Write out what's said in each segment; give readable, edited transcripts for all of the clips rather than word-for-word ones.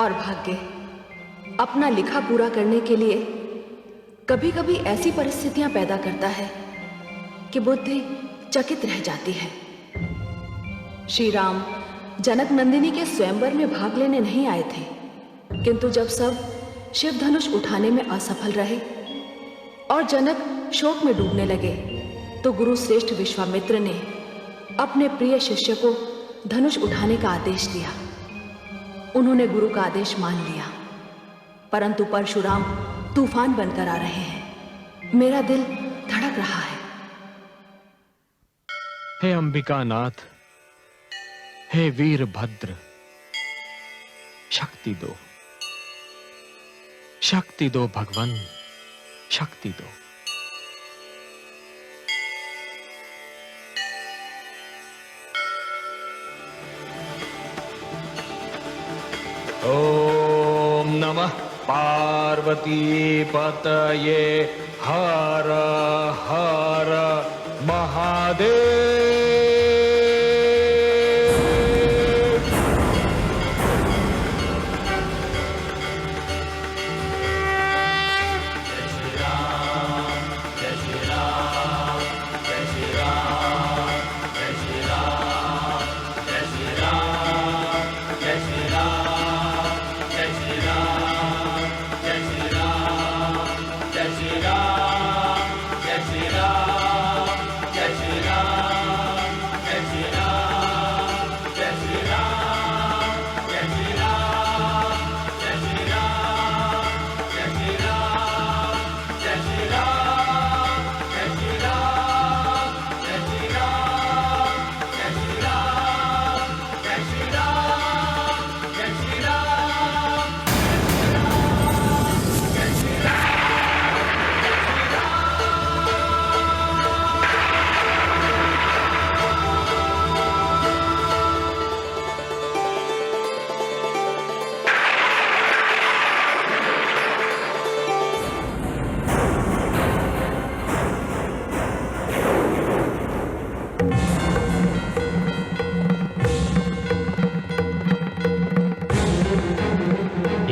और भाग्य अपना लिखा पूरा करने के लिए कभी कभी ऐसी परिस्थितियां पैदा करता है कि बुद्धि चकित रह जाती है। श्री राम जनक नंदिनी के स्वयंवर में भाग लेने नहीं आए थे, किंतु जब सब शिव धनुष उठाने में असफल रहे और जनक शोक में डूबने लगे तो गुरु श्रेष्ठ विश्वामित्र ने अपने प्रिय शिष्य को धनुष उठाने का आदेश दिया। उन्होंने गुरु का आदेश मान लिया, परंतु परशुराम तूफान बनकर आ रहे हैं। मेरा दिल धड़क रहा है। हे अंबिकानाथ, हे वीरभद्र, शक्ति दो, शक्ति दो भगवान, शक्ति दो। ओम नमः पार्वती पतये हर हर महादेव।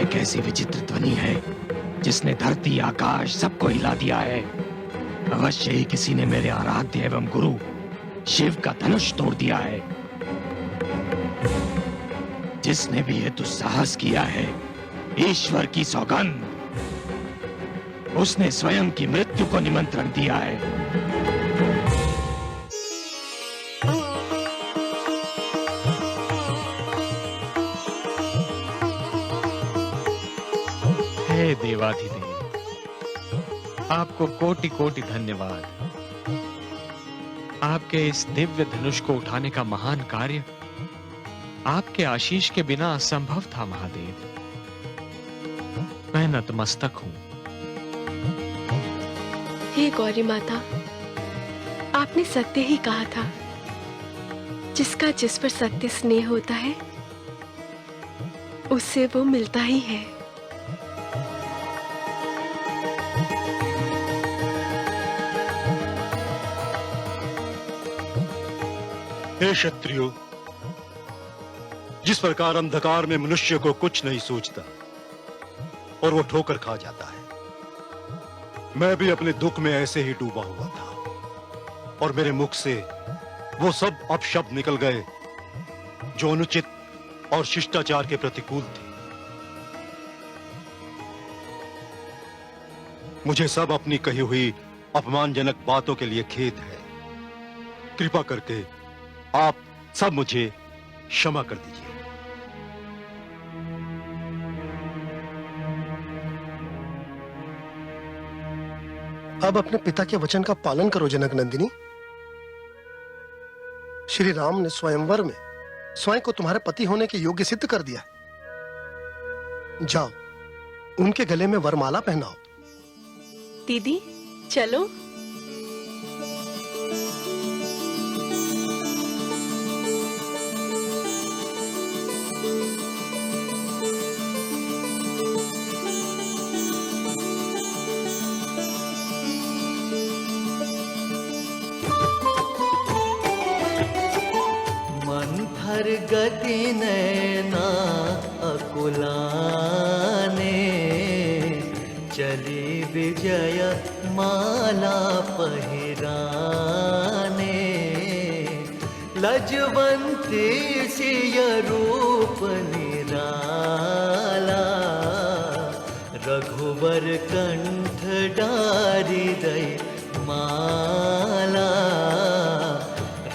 कैसी विचित्र ध्वनि है जिसने धरती आकाश सबको हिला दिया है। अवश्य ही किसी ने मेरे आराध्य एवं गुरु शिव का धनुष तोड़ दिया है। जिसने भी ये दुस्साहस किया है, ईश्वर की सौगंध, उसने स्वयं की मृत्यु को निमंत्रण दिया है। हे देवाधिदेव, आपको कोटि कोटि धन्यवाद। आपके इस दिव्य धनुष को उठाने का महान कार्य आपके आशीष के बिना असंभव था महादेव। मैं नतमस्तक हूं। हे गौरी माता, आपने सत्य ही कहा था। जिसका जिस पर सत्य स्नेह होता है उससे वो मिलता ही है। हे क्षत्रियो, जिस प्रकार अंधकार में मनुष्य को कुछ नहीं सूझता और वो ठोकर खा जाता है, मैं भी अपने दुख में ऐसे ही डूबा हुआ था और मेरे मुख से वो सब अपशब्द निकल गए जो अनुचित और शिष्टाचार के प्रतिकूल थे। मुझे सब अपनी कही हुई अपमानजनक बातों के लिए खेद है। कृपा करके आप सब मुझे क्षमा कर दीजिए। अब अपने पिता के वचन का पालन करो जनक नंदिनी। श्री राम ने स्वयंवर में स्वयं को तुम्हारे पति होने के योग्य सिद्ध कर दिया। जाओ, उनके गले में वरमाला पहनाओ। दीदी चलो। गति नैना कुलाने, चली विजय माला पहिराने। लजवंती सिय रूप निराला, रघुवर कंठ डारि दई माला।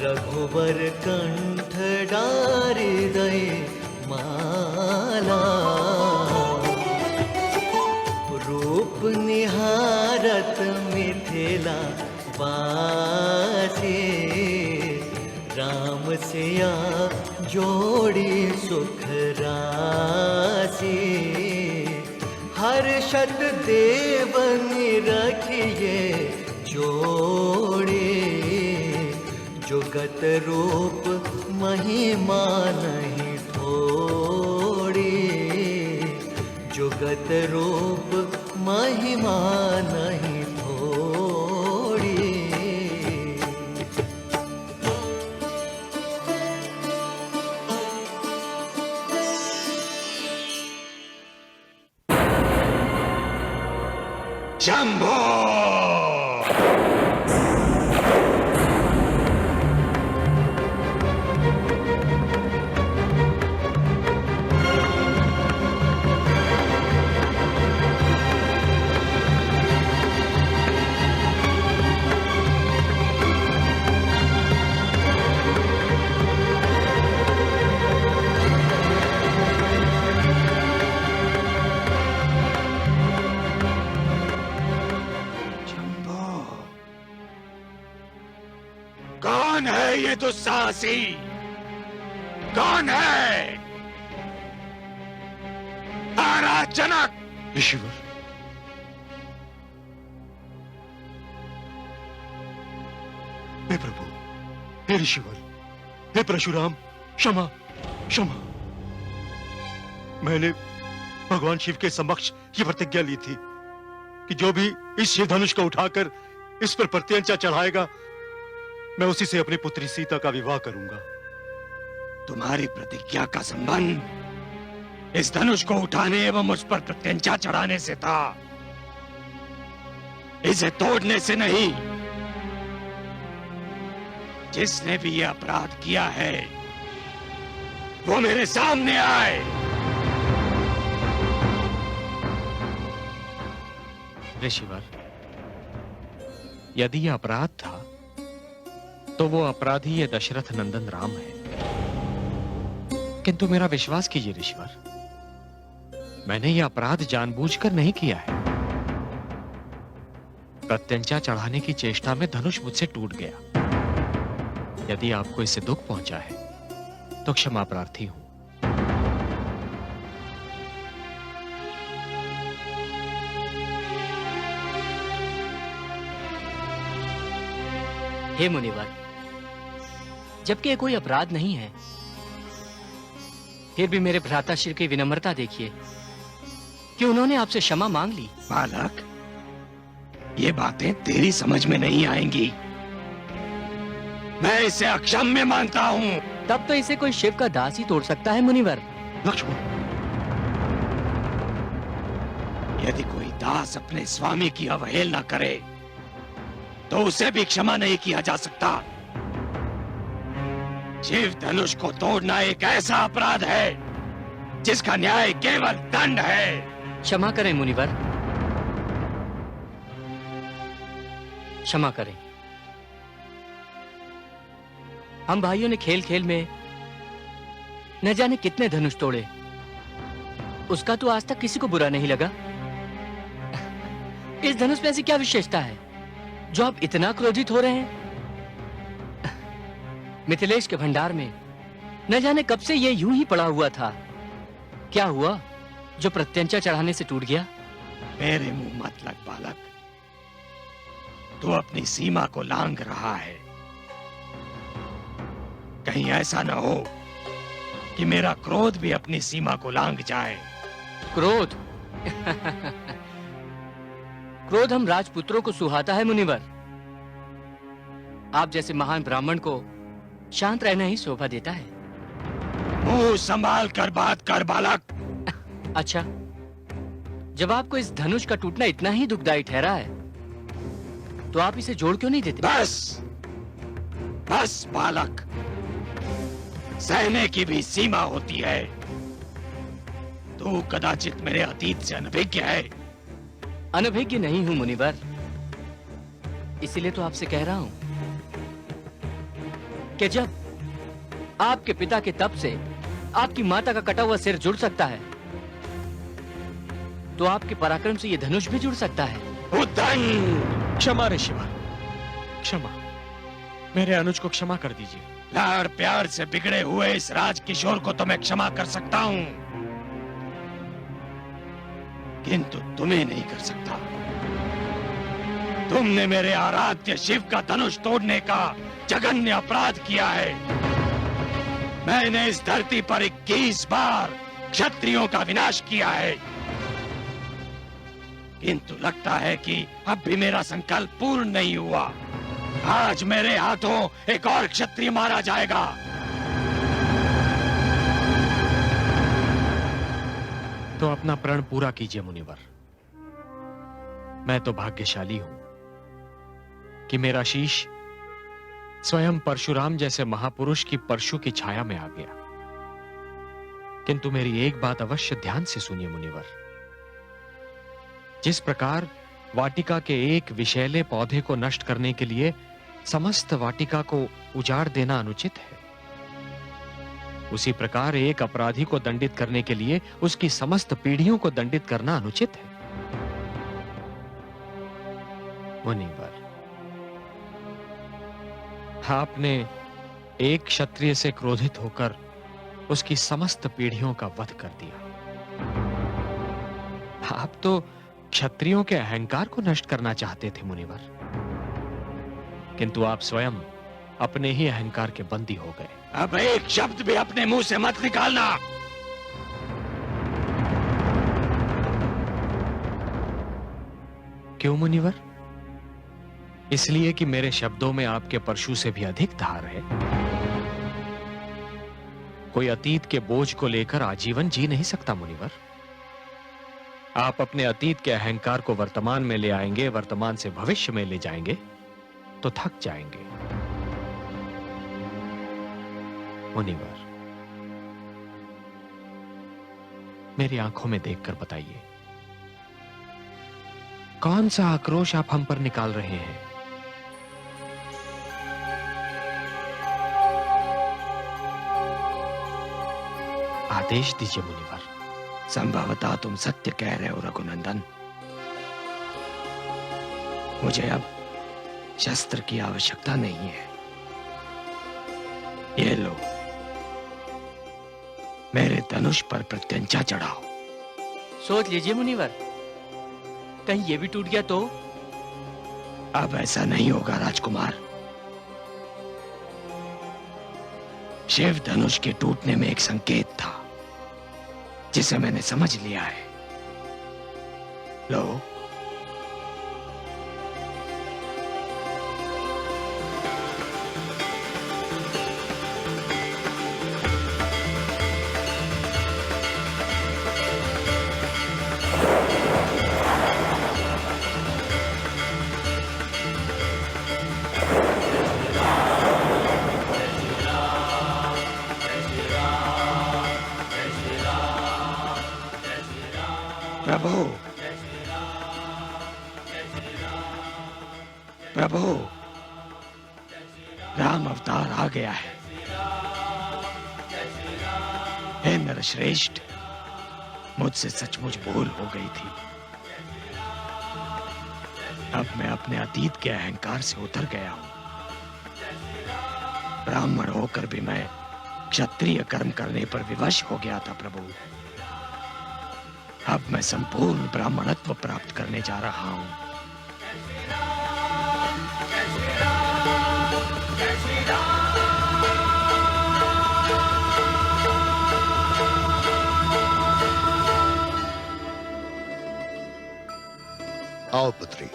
रघुवर कंठ डारि दई माला। रूप निहारत मिथिला वासी, राम सिया जोड़ी सुख राशि। हर्षत देवन रखिए जोड़ी, जुगत रूप महिमा नहीं थोड़ी। जुगत रूप महिमा नहीं थोड़ी। शंभो! कौन है ये दुस्साहसी? कौन है? जनक! ऋषिवर, हे प्रभु, हे ऋषिवर, हे परशुराम, क्षमा क्षमा। मैंने भगवान शिव के समक्ष ये प्रतिज्ञा ली थी कि जो भी इस शिव धनुष को उठाकर इस पर प्रत्यंचा चढ़ाएगा, मैं उसी से अपनी पुत्री सीता का विवाह करूंगा। तुम्हारी प्रतिज्ञा का संबंध इस धनुष को उठाने एवं उस पर प्रत्यंचा चढ़ाने से था, इसे तोड़ने से नहीं। जिसने भी यह अपराध किया है वो मेरे सामने आए। ऋषिवर, यदि यह अपराध था तो वो अपराधी ये दशरथ नंदन राम है। किंतु मेरा विश्वास कीजिए ऋषिवर, मैंने यह अपराध जानबूझकर नहीं किया है। प्रत्यंचा चढ़ाने की चेष्टा में धनुष मुझसे टूट गया। यदि आपको इससे दुख पहुंचा है तो क्षमा प्रार्थी हूं। हे मुनिवर, जबकि ये कोई अपराध नहीं है, फिर भी मेरे भ्राताश्री की विनम्रता देखिए कि उन्होंने आपसे क्षमा मांग ली। बालक, ये बातें तेरी समझ में नहीं आएंगी। मैं इसे अक्षम्य मानता हूं। तब तो इसे कोई शिव का दास ही तोड़ सकता है मुनिवर। लक्ष्मण, यदि कोई दास अपने स्वामी की अवहेलना करे तो उसे भी क्षमा नहीं किया जा सकता। शिव धनुष को तोड़ना एक ऐसा अपराध है जिसका न्याय केवल दंड है। क्षमा करें मुनिवर, क्षमा करें। हम भाइयों ने खेल खेल में न जाने कितने धनुष तोड़े, उसका तो आज तक किसी को बुरा नहीं लगा। इस धनुष में ऐसी क्या विशेषता है जो आप इतना क्रोधित हो रहे हैं? मिथिलेश के भंडार में न जाने कब से ये यूं ही पड़ा हुआ था। क्या हुआ जो प्रत्यंचा चढ़ाने से टूट गया? मेरे मुंह मत लग बालक, तू अपनी सीमा को लांघ रहा है। कहीं ऐसा न हो कि मेरा क्रोध भी अपनी सीमा को लांघ जाए। क्रोध? क्रोध हम राजपुत्रों को सुहाता है मुनिवर। आप जैसे महान ब्राह्मण को शांत रहना ही शोभा देता है। मुंह संभाल कर बात कर बालक। अच्छा, जब आपको इस धनुष का टूटना इतना ही दुखदाई ठहरा है, तो आप इसे जोड़ क्यों नहीं देते? बस बस बालक, सहने की भी सीमा होती है। तू कदाचित मेरे अतीत से अनभिज्ञ है। अनभिज्ञ नहीं हूं मुनिवर, इसीलिए तो आपसे कह रहा हूं कि जब आपके पिता के तप से आपकी माता का कटा हुआ सिर जुड़ सकता है, तो आपके पराक्रम से यह धनुष भी जुड़ सकता है। उद्दंड! क्षमा रे शिवा, क्षमा। मेरे अनुज को क्षमा कर दीजिए। लाड़ प्यार से बिगड़े हुए इस राजकिशोर को तो मैं क्षमा कर सकता हूं, किंतु तुम्हें नहीं कर सकता। तुमने मेरे आराध्य शिव का धनुष तोड़ने का जघन्य अपराध किया है। मैंने इस धरती पर 21 बार क्षत्रियों का विनाश किया है, किंतु लगता है कि अब भी मेरा संकल्प पूर्ण नहीं हुआ। आज मेरे हाथों एक और क्षत्रिय मारा जाएगा। तो अपना प्रण पूरा कीजिए मुनिवर। मैं तो भाग्यशाली हूं कि मेरा शीश स्वयं परशुराम जैसे महापुरुष की परशु की छाया में आ गया। किंतु मेरी एक बात अवश्य ध्यान से सुनिए मुनिवर। जिस प्रकार वाटिका के एक विषैले पौधे को नष्ट करने के लिए समस्त वाटिका को उजाड़ देना अनुचित है, उसी प्रकार एक अपराधी को दंडित करने के लिए उसकी समस्त पीढ़ियों को दंडित करना अनुचित है। मुनिवर, आपने एक क्षत्रिय से क्रोधित होकर उसकी समस्त पीढ़ियों का वध कर दिया। आप तो क्षत्रियों के अहंकार को नष्ट करना चाहते थे मुनिवर, किंतु आप स्वयं अपने ही अहंकार के बंदी हो गए। अब एक शब्द भी अपने मुंह से मत निकालना। क्यों मुनिवर? इसलिए कि मेरे शब्दों में आपके परशु से भी अधिक धार है। कोई अतीत के बोझ को लेकर आजीवन जी नहीं सकता मुनिवर। आप अपने अतीत के अहंकार को वर्तमान में ले आएंगे, वर्तमान से भविष्य में ले जाएंगे तो थक जाएंगे। मुनिवर, मेरी आंखों में देखकर बताइए, कौन सा आक्रोश आप हम पर निकाल रहे हैं? आदेश दीजिए मुनिवर। संभवतः तुम सत्य कह रहे हो रघुनंदन। मुझे अब शस्त्र की आवश्यकता नहीं है। ये लो, मेरे धनुष पर प्रत्यंचा चढ़ाओ। सोच लीजिए मुनिवर, कहीं ये भी टूट गया तो? अब ऐसा नहीं होगा राजकुमार। शिव धनुष के टूटने में एक संकेत था जिसे मैंने समझ लिया है। लो, प्रभु, प्रभु, राम अवतार आ गया है। हे नरश्रेष्ठ, मुझसे सचमुच भूल हो गई थी। अब मैं अपने अतीत के अहंकार से उतर गया हूं। ब्राह्मण होकर भी मैं क्षत्रिय कर्म करने पर विवश हो गया था प्रभु। अब मैं संपूर्ण ब्राह्मणत्व प्राप्त करने जा रहा हूं। आओ पुत्री।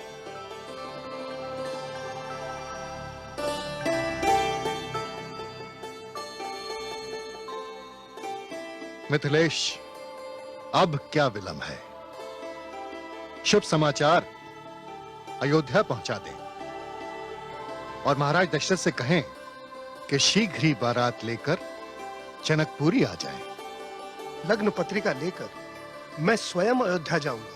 मिथिलेश, अब क्या विलंब है? शुभ समाचार अयोध्या पहुंचा दें और महाराज दशरथ से कहें कि शीघ्र ही बारात लेकर जनकपुरी आ जाएं। लग्न पत्रिका लेकर मैं स्वयं अयोध्या जाऊंगा।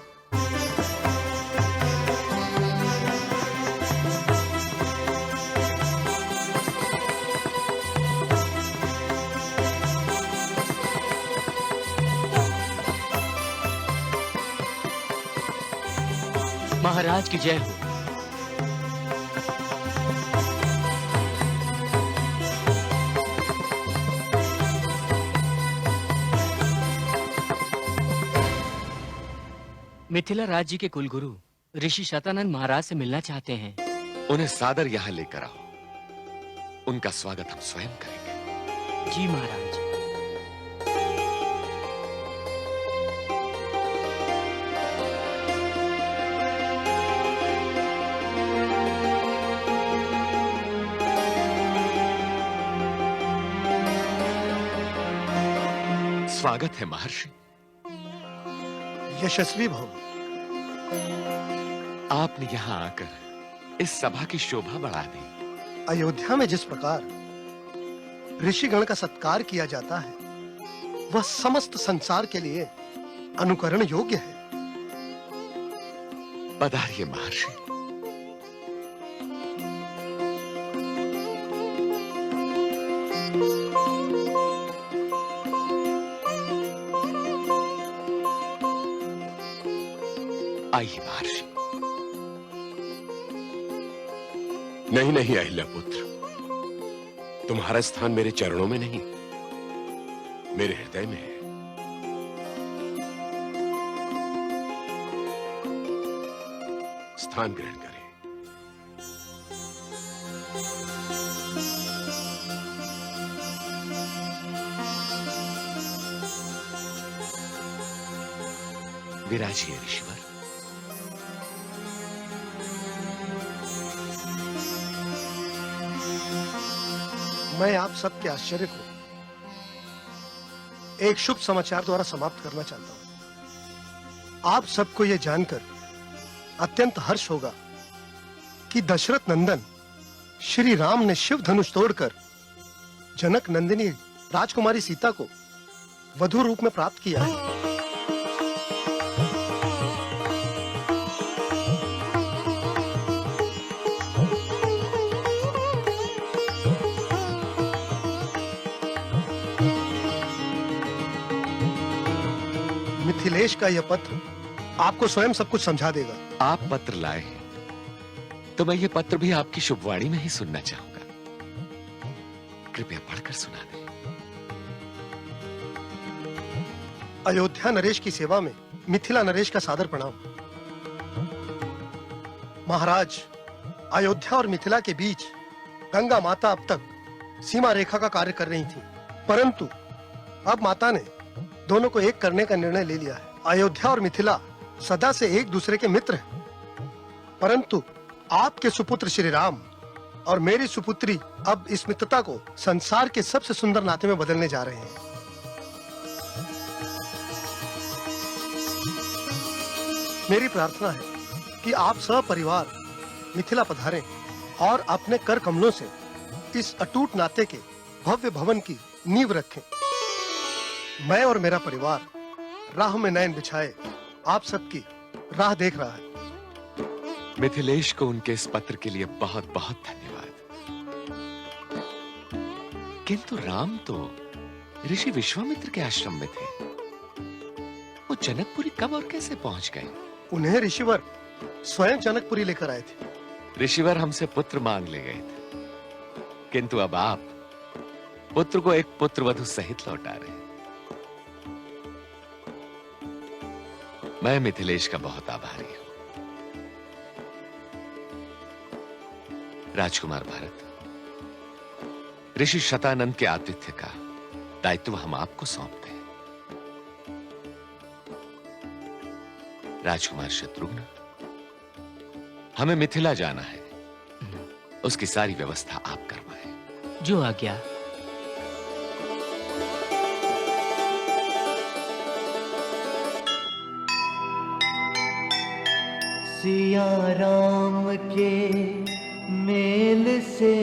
महाराज की जय हो। मिथिला राज्य के कुलगुरु ऋषि शतानंद महाराज से मिलना चाहते हैं। उन्हें सादर यहाँ लेकर आओ। उनका स्वागत हम स्वयं करेंगे। जी महाराज। स्वागत है महर्षि। यशस्वी भव। आपने यहाँ आकर इस सभा की शोभा बढ़ा दी। अयोध्या में जिस प्रकार ऋषिगण का सत्कार किया जाता है वह समस्त संसार के लिए अनुकरण योग्य है। पधारिए महर्षि। आइए महर्षि। नहीं नहीं अहिल्या पुत्र, तुम्हारा स्थान मेरे चरणों में नहीं, मेरे हृदय में है। स्थान ग्रहण करें। विराजिए ऋषिवर। मैं आप सबके आश्चर्य को एक शुभ समाचार द्वारा समाप्त करना चाहता हूं। आप सबको यह जानकर अत्यंत हर्ष होगा कि दशरथ नंदन श्री राम ने शिव धनुष तोड़कर जनक नंदिनी राजकुमारी सीता को वधु रूप में प्राप्त किया है। मिथिलेश का यह पत्र आपको स्वयं सब कुछ समझा देगा। आप पत्र लाए हैं तो मैं ये पत्र भी आपकी शुभवाणी में ही सुनना चाहूंगा। कृपया पढ़कर सुना दें। अयोध्या नरेश की सेवा में मिथिला नरेश का सादर प्रणाम। महाराज, अयोध्या और मिथिला के बीच गंगा माता अब तक सीमा रेखा का कार्य कर रही थी, परंतु अब माता ने दोनों को एक करने का निर्णय ले लिया है। अयोध्या और मिथिला सदा से एक दूसरे के मित्र हैं, परंतु आपके सुपुत्र श्री राम और मेरी सुपुत्री अब इस मित्रता को संसार के सबसे सुंदर नाते में बदलने जा रहे हैं। मेरी प्रार्थना है कि आप सब परिवार मिथिला पधारें और अपने कर कमलों से इस अटूट नाते के भव्य भवन की नींव रखें। मैं और मेरा परिवार राह में नयन बिछाए आप सबकी राह देख रहा है। मिथिलेश को उनके इस पत्र के लिए बहुत बहुत धन्यवाद। किंतु राम तो ऋषि विश्वामित्र के आश्रम में थे। वो जनकपुरी कब और कैसे पहुंच गए? उन्हें ऋषिवर स्वयं जनकपुरी लेकर आए थे। ऋषिवर हमसे पुत्र मांग ले गए थे, किंतु अब आप पुत्र को एक पुत्र वधु सहित लौटा रहे हैं। मैं मिथिलेश का बहुत आभारी हूं। राजकुमार भरत, ऋषि शतानंद के आतिथ्य का दायित्व हम आपको सौंपते हैं। राजकुमार शत्रुघ्न, हमें मिथिला जाना है, उसकी सारी व्यवस्था आप करवाएं। जो आज्ञा। सिया राम के मेल से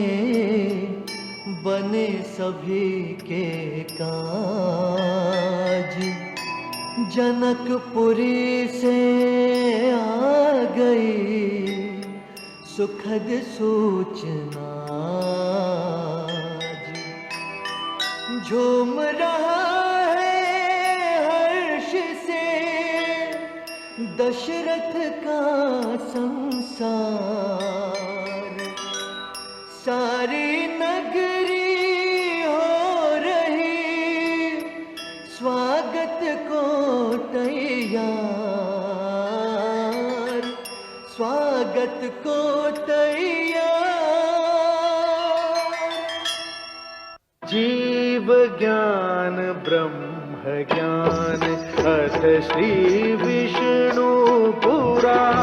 बने सभी के काज। जनकपुरी से आ गई सुखद सूचना। झूम रहा है हर्ष से दशरथ का संसार। सारी नगरी हो रही स्वागत को तैयार, स्वागत को तैयार। जीव ज्ञान ब्रह्म ज्ञान अथ श्री विष्णु पुराण।